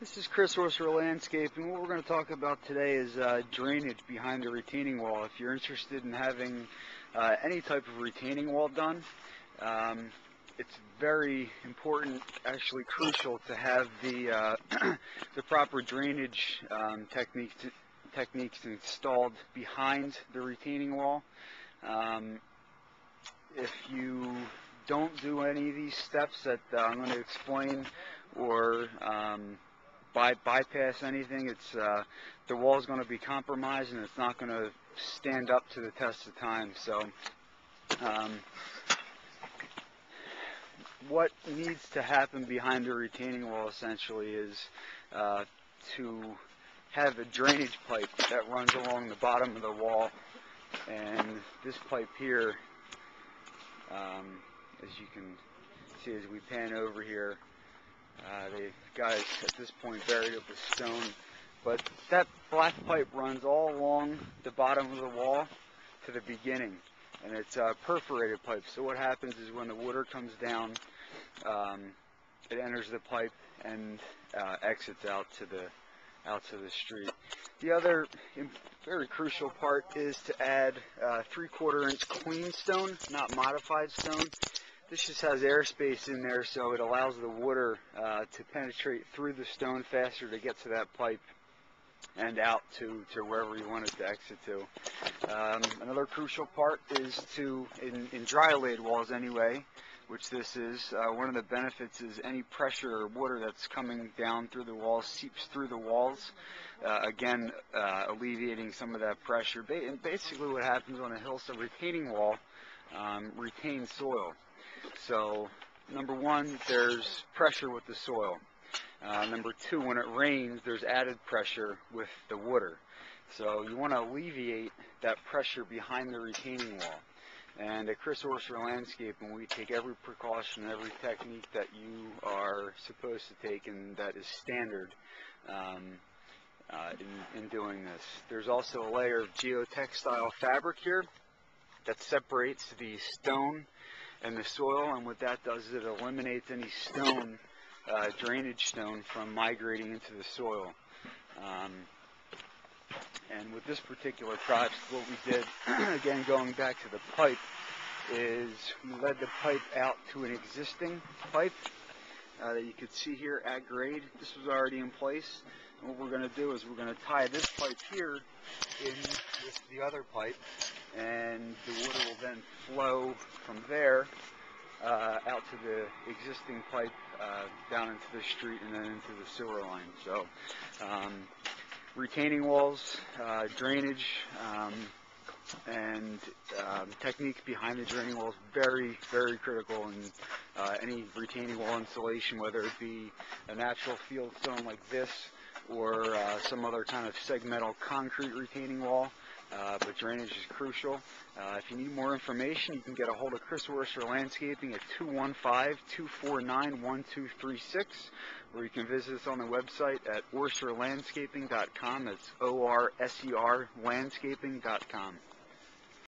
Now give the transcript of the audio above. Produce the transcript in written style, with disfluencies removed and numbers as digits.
This is Chris, Orser Landscaping. What we're going to talk about today is drainage behind the retaining wall. If you're interested in having any type of retaining wall done, it's very important, actually crucial, to have the the proper drainage techniques installed behind the retaining wall. If you don't do any of these steps that I'm going to explain, or bypass anything, it's the wall is going to be compromised and it's not going to stand up to the test of time. So what needs to happen behind the retaining wall essentially is to have a drainage pipe that runs along the bottom of the wall, and this pipe here, as you can see as we pan over here, the guys at this point buried it with stone, but that black pipe runs all along the bottom of the wall to the beginning, and it's a perforated pipe. So what happens is when the water comes down, it enters the pipe and exits out to the street. The other very crucial part is to add 3/4 inch clean stone, not modified stone. This just has airspace in there, so it allows the water to penetrate through the stone faster to get to that pipe and out to wherever you want it to exit to. Another crucial part is to, in dry laid walls anyway, which this is, one of the benefits is any pressure or water that's coming down through the walls seeps through the walls, again alleviating some of that pressure. And basically what happens on a hillside retaining wall retains soil. So number one, there's pressure with the soil. Number two, when it rains, there's added pressure with the water. So you want to alleviate that pressure behind the retaining wall. And at Chris Orser Landscaping, we take every precaution, every technique that you are supposed to take and that is standard in doing this. There's also a layer of geotextile fabric here that separates the stone and the soil, and what that does is it eliminates any stone, drainage stone, from migrating into the soil. And with this particular project, what we did, again going back to the pipe, is we led the pipe out to an existing pipe that you could see here at grade. This was already in place, and what we're going to do is we're going to tie this pipe here in with the other pipe, and the water will then flow from there out to the existing pipe, down into the street and then into the sewer line. So retaining walls, drainage, and techniques behind the draining wall is very, very critical in any retaining wall installation, whether it be a natural field stone like this or some other kind of segmental concrete retaining wall. But drainage is crucial. If you need more information, you can get a hold of Chris Orser Landscaping at 215-249-1236, or you can visit us on the website at orserlandscaping.com. That's ORSER landscaping.com.